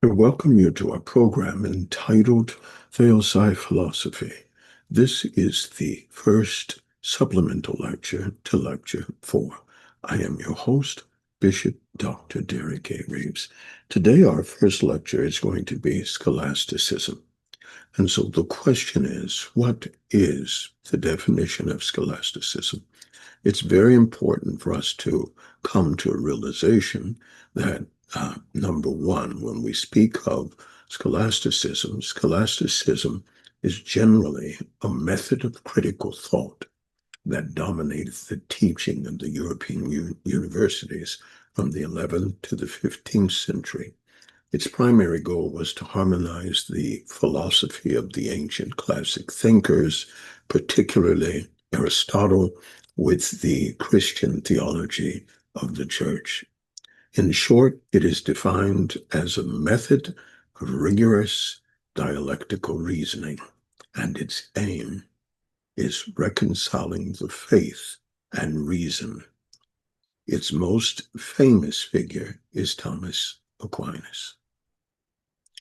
I welcome you to our program entitled Theosophy Philosophy. This is the first supplemental lecture to Lecture 4. I am your host, Bishop Dr. Derek A. Reeves. Today, our first lecture is going to be Scholasticism. And so the question is, what is the definition of scholasticism? It's very important for us to come to a realization that, number one, when we speak of scholasticism, scholasticism is generally a method of critical thought that dominated the teaching of the European universities from the 11th to the 15th century. Its primary goal was to harmonize the philosophy of the ancient classic thinkers, particularly Aristotle, with the Christian theology of the church. In short, it is defined as a method of rigorous dialectical reasoning, and its aim is reconciling the faith and reason. Its most famous figure is Thomas Aquinas.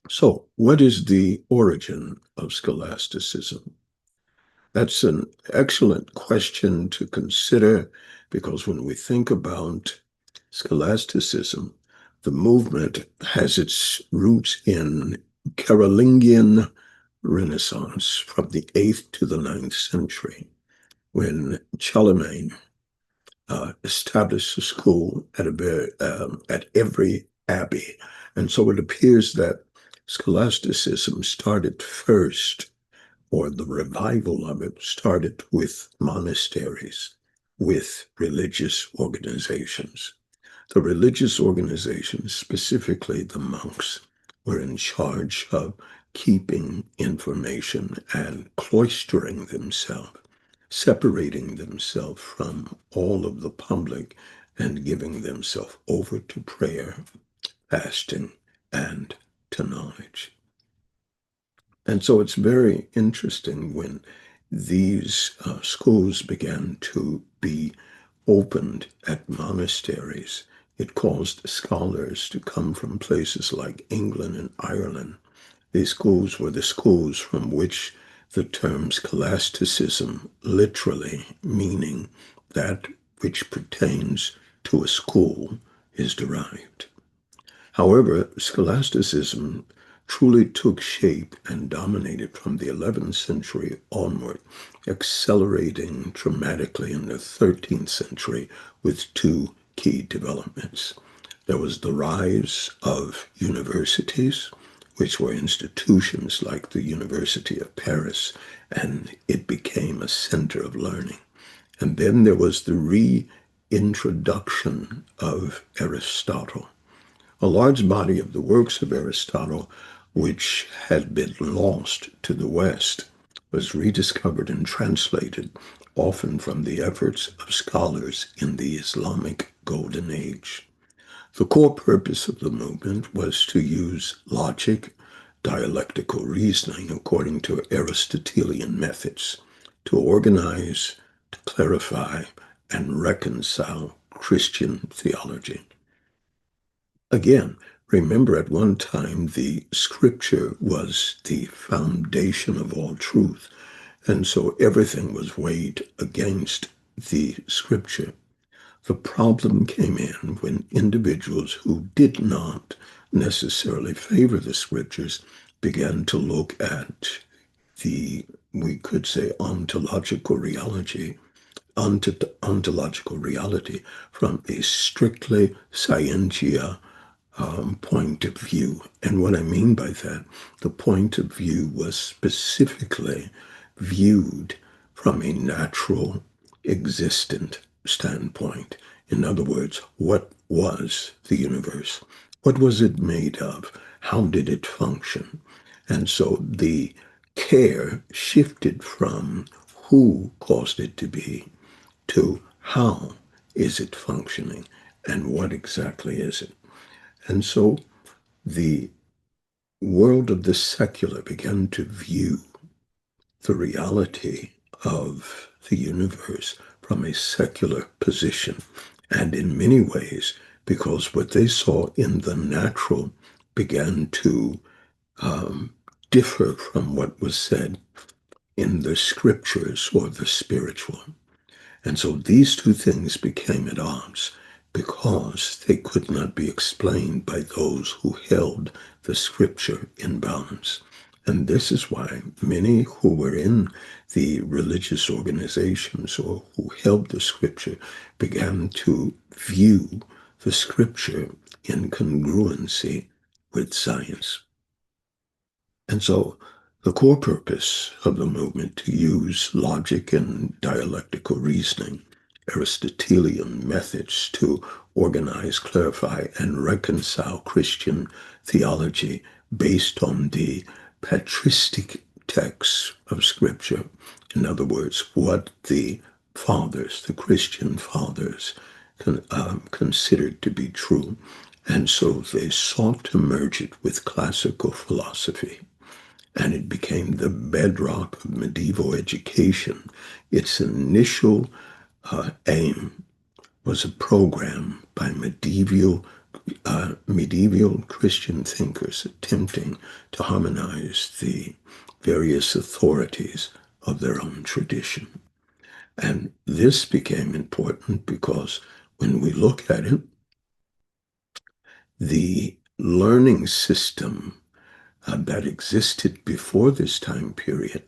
So, what is the origin of scholasticism? That's an excellent question to consider because when we think about scholasticism, the movement has its roots in Carolingian Renaissance from the 8th to the 9th century, when Charlemagne established a school at every abbey. And so it appears that scholasticism started first, or the revival of it started with monasteries, with religious organizations. The religious organizations, specifically the monks, were in charge of keeping information and cloistering themselves, separating themselves from all of the public and giving themselves over to prayer, fasting, and to knowledge. And so it's very interesting when these schools began to be opened at monasteries. It caused scholars to come from places like England and Ireland. These schools were the schools from which the term scholasticism, literally meaning that which pertains to a school, is derived. However, scholasticism truly took shape and dominated from the 11th century onward, accelerating dramatically in the 13th century with two key developments. There was the rise of universities, which were institutions like the University of Paris, and it became a center of learning. And then there was the reintroduction of Aristotle. A large body of the works of Aristotle, which had been lost to the West, was rediscovered and translated, often from the efforts of scholars in the Islamic Golden Age. The core purpose of the movement was to use logic, dialectical reasoning according to Aristotelian methods, to organize, to clarify, and reconcile Christian theology. Again, remember at one time the scripture was the foundation of all truth, and so everything was weighed against the scripture. The problem came in when individuals who did not necessarily favor the scriptures began to look at the, we could say, ontological reality from a strictly scientia point of view. And what I mean by that, the point of view was specifically viewed from a natural, existent standpoint. In other words, what was the universe? What was it made of? How did it function? And so the care shifted from who caused it to be to how is it functioning and what exactly is it? And so the world of the secular began to view the reality of the universe from a secular position. And in many ways, because what they saw in the natural began to differ from what was said in the scriptures or the spiritual. And so these two things became at odds because they could not be explained by those who held the scripture in balance. And this is why many who were in the religious organizations or who held the scripture began to view the scripture in congruency with science. And so the core purpose of the movement to use logic and dialectical reasoning, Aristotelian methods to organize, clarify, and reconcile Christian theology based on the patristic texts of Scripture. In other words, what the fathers, the Christian fathers, considered to be true. And so they sought to merge it with classical philosophy, and it became the bedrock of medieval education. Its initial aim was a program by medieval Christian thinkers attempting to harmonize the various authorities of their own tradition. And this became important because when we look at it, the learning system that existed before this time period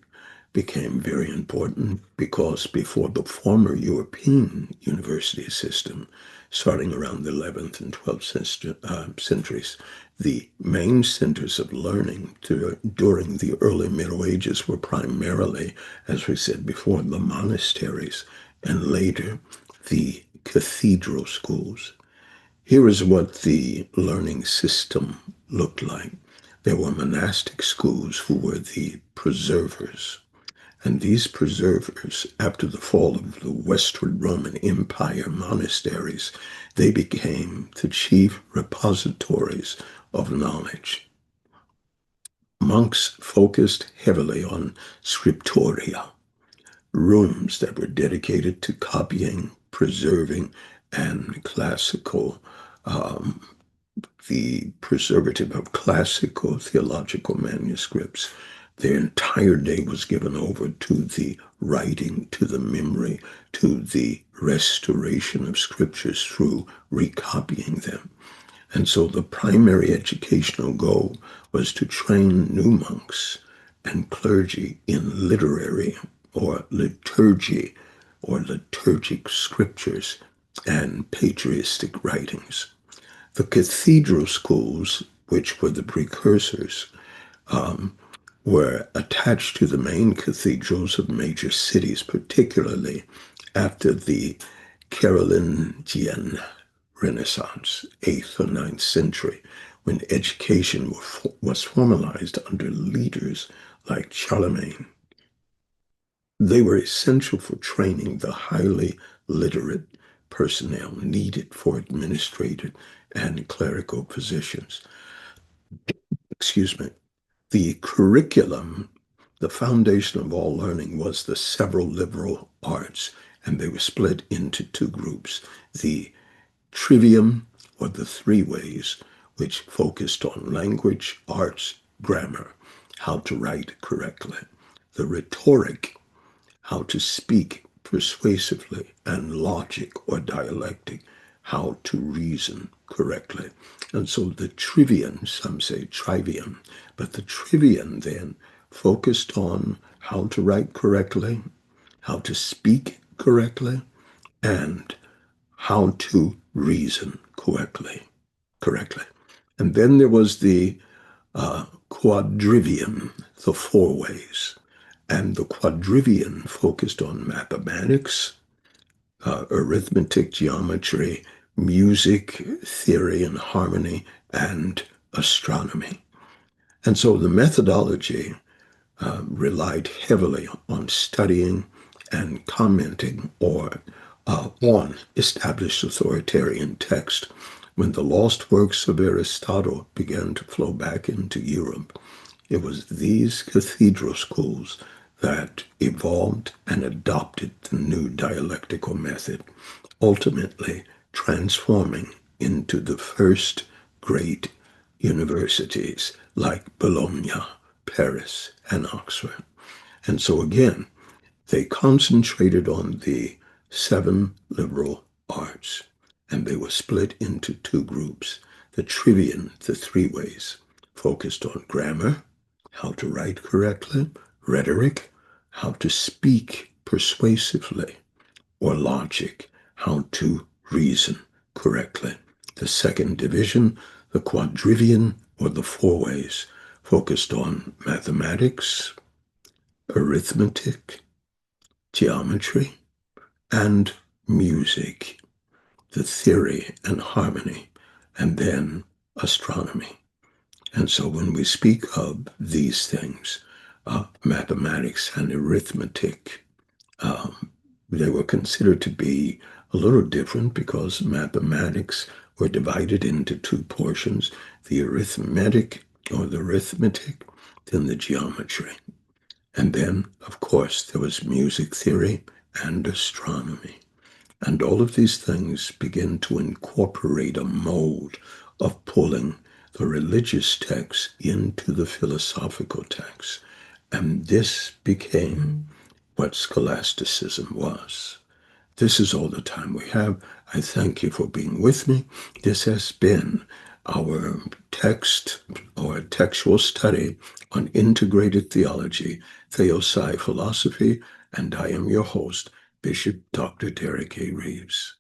became very important because before the former European university system, starting around the 11th and 12th centuries, the main centers of learning during the early Middle Ages were primarily, as we said before, the monasteries and later the cathedral schools. Here is what the learning system looked like. There were monastic schools who were the preservers. And these preservers, after the fall of the Western Roman Empire monasteries, they became the chief repositories of knowledge. Monks focused heavily on scriptoria, rooms that were dedicated to copying, preserving, and the preservative of classical theological manuscripts. Their entire day was given over to the writing, to the memory, to the restoration of scriptures through recopying them. And so the primary educational goal was to train new monks and clergy in literary or liturgy or liturgic scriptures and patristic writings. The cathedral schools, which were the precursors, were attached to the main cathedrals of major cities, particularly after the Carolingian Renaissance, 8th or 9th century, when education was formalized under leaders like Charlemagne. They were essential for training the highly literate personnel needed for administrative and clerical positions. Excuse me. The curriculum, the foundation of all learning, was the several liberal arts, and they were split into two groups. The trivium, or the three ways, which focused on language, arts, grammar, how to write correctly. The rhetoric, how to speak persuasively, and logic or dialectic, how to reason correctly. And so the trivium, some say trivium, but the trivium then focused on how to write correctly, how to speak correctly, and how to reason correctly. And then there was the quadrivium, the four ways. And the quadrivium focused on mathematics, arithmetic, geometry, music, theory and harmony, and astronomy. And so the methodology relied heavily on studying and commenting on established authoritarian text. When the lost works of Aristotle began to flow back into Europe, it was these cathedral schools that evolved and adopted the new dialectical method, ultimately transforming into the first great universities like Bologna, Paris, and Oxford. And so again, they concentrated on the 7 liberal arts, and they were split into 2 groups. The trivium, the 3 ways, focused on grammar, how to write correctly, rhetoric, how to speak persuasively, or logic, how to reason correctly. The second division, the quadrivium, or the 4 ways, focused on mathematics, arithmetic, geometry, and music, the theory and harmony, and then astronomy. And so when we speak of these things, mathematics and arithmetic, they were considered to be a little different because mathematics were divided into 2 portions, the arithmetic or the arithmetic, then the geometry. And then, of course, there was music theory and astronomy. And all of these things begin to incorporate a mold of pulling the religious text into the philosophical text. And this became what scholasticism was. This is all the time we have. I thank you for being with me. This has been our text or textual study on integrated theology, theosophy philosophy, and I am your host, Bishop Dr. Derek A. Reeves.